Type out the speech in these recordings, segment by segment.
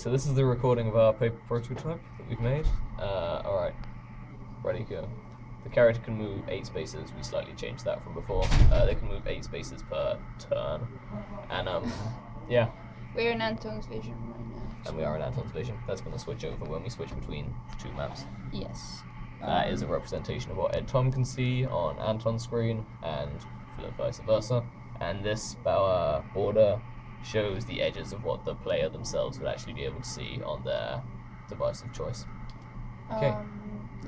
so this is the recording of our paper prototype that we've made. Alright, ready, go. The character can move 8 spaces. We slightly changed that from before. They can move 8 spaces per turn. And, yeah. We're in Anton's vision right now. And we are in Anton's vision. That's going to switch over when we switch between 2 maps. Yes. That is a representation of what Ed Tom can see on Anton's screen, and vice versa. And this border shows the edges of what the player themselves would actually be able to see on their device of choice. Okay.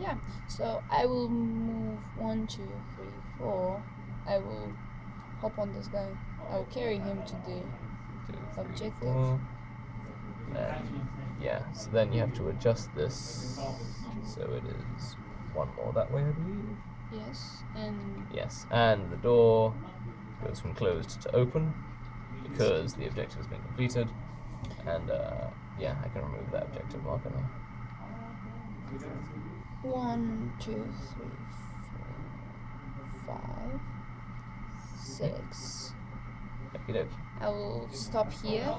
Yeah. So I will move 1, 2, 3, 4. I will hop on this guy. I will carry him to the 2, 3, objective. 4. And yeah, so then you have to adjust this so it is 1 more that way, I believe. Yes, and Yes, and the door goes from closed to open because the objective has been completed. And yeah, I can remove that objective marker now. 1, 2, 3, 4, 5, 6. Okie dokie. I will stop here.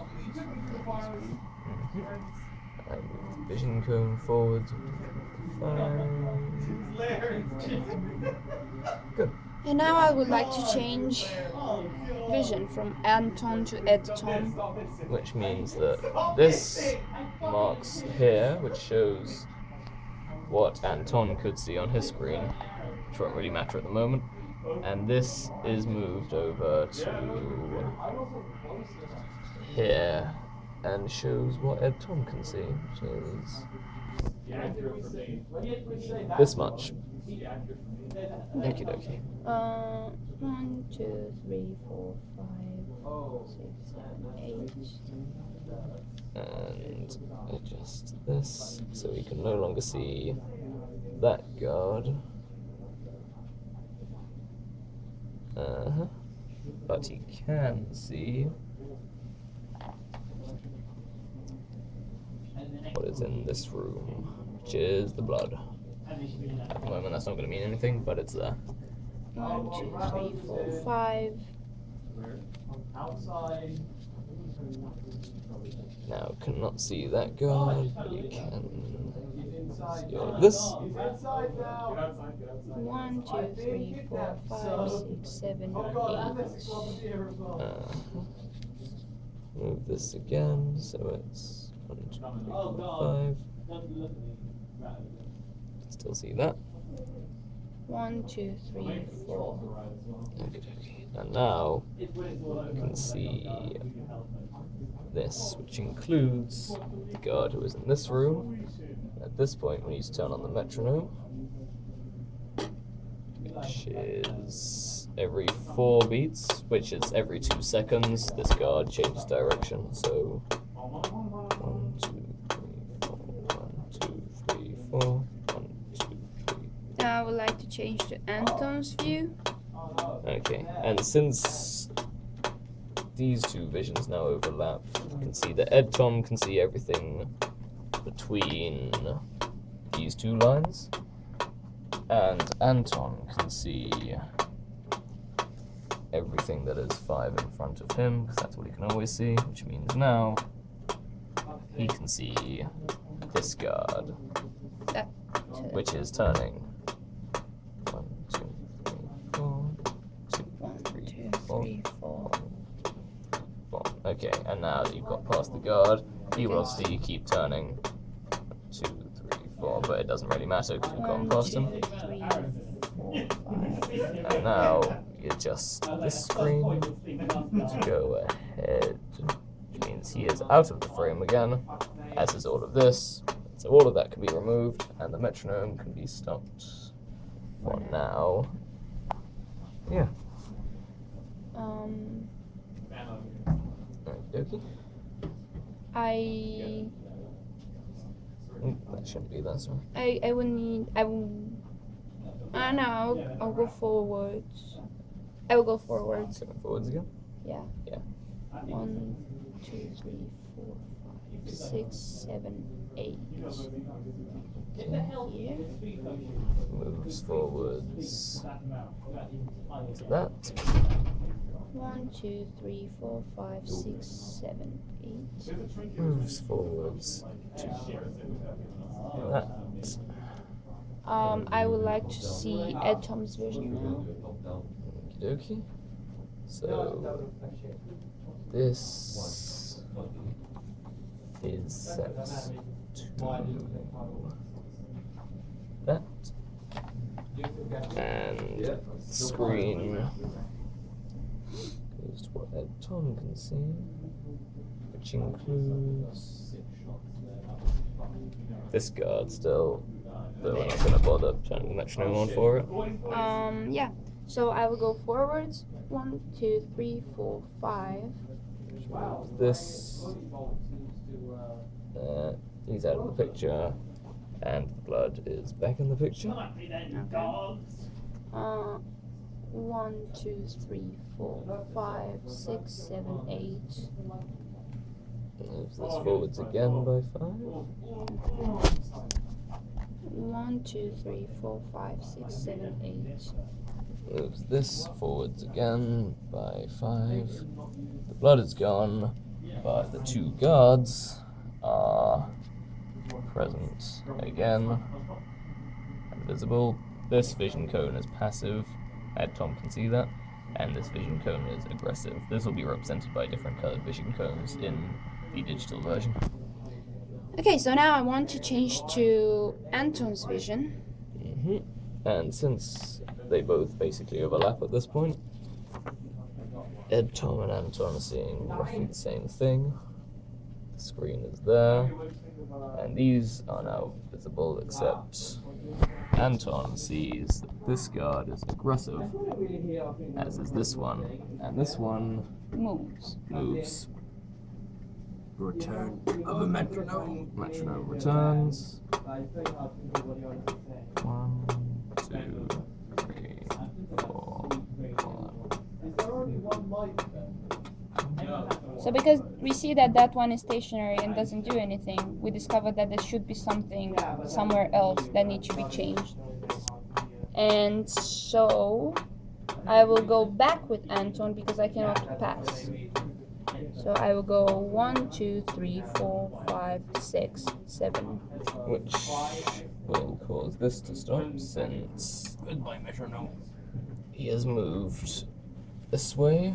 And move the vision cone forward. 5. Good. And now I would like to change vision from Anton to Ed Tom. Which means that this marks here, which shows what Anton could see on his screen, which won't really matter at the moment. And this is moved over to here and shows what Ed Tom can see, which is this much. Okie dokie. 1, 2, 3, 4, 5, 6, 7, 8. And adjust this so we can no longer see that guard. But you can see what is in this room, which is the blood. At the moment, that's not going to mean anything, but it's there. 1, 2, 3, 4, 5. Now, cannot see that guard, but you can see all of this. 1, 2, 3, 4, 5, 6, 7, 8. Move this again, so it's 1, 2, 3, 4, 5. Still see that. 1, 2, 3, 4. Okay. And now you can see this, which includes the guard who is in this room. At this point, we need to turn on the metronome, which is every 4 beats, which is every 2 seconds. This guard changes direction. So 1, 2, 3, 4, 1, 2, 3, 4, 1, 2, 3. Now I would like to change to Anton's view. Okay, and since these 2 visions now overlap, you can see that Ed Tom can see everything between these 2 lines, and Anton can see everything that is 5 in front of him, because that's what he can always see, which means now he can see this guard, which is turning. 1, 2, 3, 4, 2, 3, 4, 4. Okay, and now that you've got past the guard, he will obviously keep turning. 2, 3, 4, but it doesn't really matter because we've gone past him. 1, 2, 3, 4, 5. And now you adjust this screen to go ahead, which means he is out of the frame again, as is all of this. So all of that can be removed, and the metronome can be stopped for now. Yeah. Okey-dokey. That shouldn't be that, sorry. I will I'll go forwards. I will go forwards. Going forwards again? Yeah. Yeah. 1, 2, 3, 4, 5, 6, 7, 8. Here. Moves forwards to that. 1, 2, 3, 4, 5, 6, 7, 8. Moves forwards to that. I would like to see Ed Tom's vision now. Okie dokie. So this is set to that. And screen goes to what Ed Tom can see, which includes this guard still, but we're not going to bother turning the metronome on for it. Yeah. So I will go forwards. 1, 2, 3, 4, 5. This, he's out of the picture, and the blood is back in the picture. Okay. 1, 2, 3, 4, 5, 6, 7, 8. Moves this forwards again by 5. 1, 2, 3, 4, 5, 6, 7, 8. Moves this forwards again by 5. The blood is gone, but the 2 guards are present again and visible. This vision cone is passive, Ed Tom can see that, and this vision cone is aggressive. This will be represented by different colored vision cones in the digital version. Okay, so now I want to change to Anton's vision. And since they both basically overlap at this point, Ed, Tom, and Anton are seeing roughly the same thing. The screen is there, and these are now visible, except Anton sees that this guard is aggressive, as is this one, and this one Moves. moves. Return of a metronome. Metronome returns. 1, 2, 3, 4, 5. So because we see that that one is stationary and doesn't do anything, we discovered that there should be something somewhere else that needs to be changed. And so I will go back with Anton because I cannot pass. So I will go 1, 2, 3, 4, 5, 6, 7. Which will cause this to stop since goodbye metronome. He has moved this way.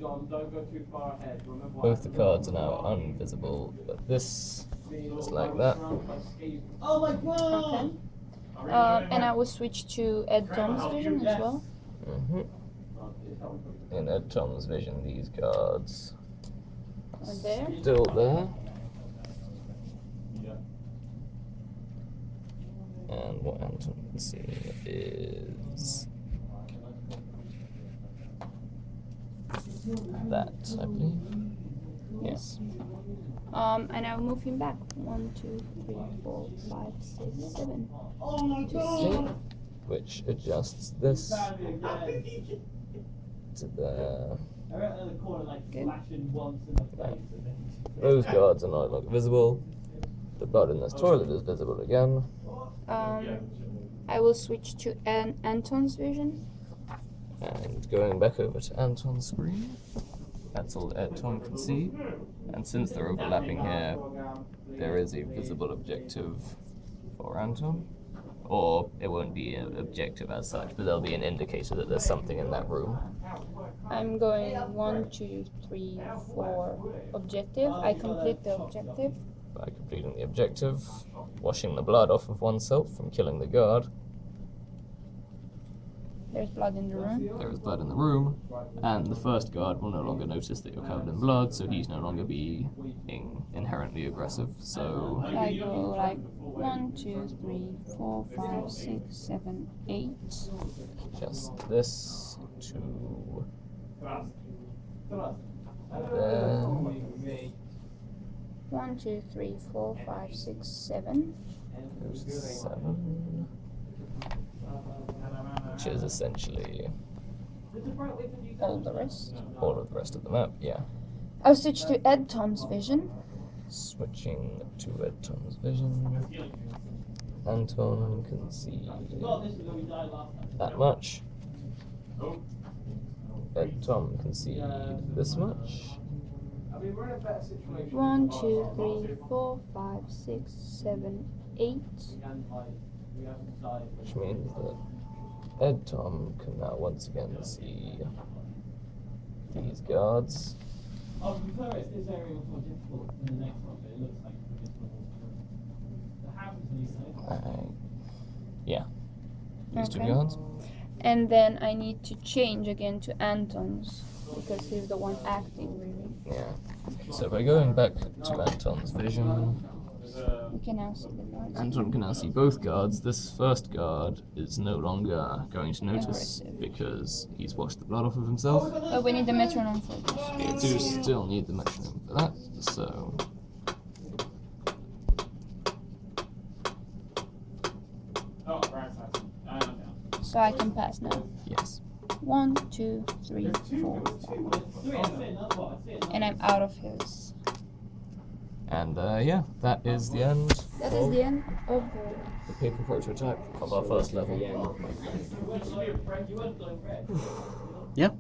Both the cards are now invisible, but this is like that. Okay. And I will switch to Ed Tom's vision as well. In Ed Tom's vision, these guards Are there? still there. And what Anton can see is that, I believe. Yes. And I'll move him back. 1, 2, 3, 4, 5, 6, 7. Okay. Which adjusts this to there. Those guards are no longer visible. The blood in this toilet is visible again. I will switch to Anton's vision. And going back over to Anton's screen, that's all Anton can see. And since they're overlapping here, there is a visible objective for Anton. Or it won't be an objective as such, but there'll be an indicator that there's something in that room. I'm going 1, 2, 3, 4 objective. I complete the objective. By completing the objective, washing the blood off of oneself from killing the guard. There's blood in the room. There is blood in the room, and the first guard will no longer notice that you're covered in blood, so he's no longer being inherently aggressive. So I go like 1, 2, 3, 4, 5, 6, 7, 8. just this to there. 1, 2, 3, 4, 5, 6, 7. Goes to 7. Which is essentially All the rest. all of the rest of the map, yeah. I'll switch to Ed Tom's vision. Switching to Ed Tom's vision. Anton can see that much. Ed Tom concede this much. 1, 2, 3, 4, 5, 6, 7, 8. Which means that Ed Tom can now once again see these guards. Oh, to be fair, this area was more difficult than the next one, but it looks like it's a bit more. It happens when you say. Yeah. These two Okay. guards. And then I need to change again to Anton's because he's the one acting, really. Yeah. So by going back to Anton's vision, You can now see the guards. Anton can now see both guards. This first guard is no longer going to notice Aggressive. because he's washed the blood off of himself. Oh, we need the metronome for this. We do still need the metronome for that, so. Oh, right side. I am down. So I can pass now. Yes. 1, 2, 3, 4. And I'm out of his. And yeah, that is the end That is the end of the paper prototype of our first level. Yeah.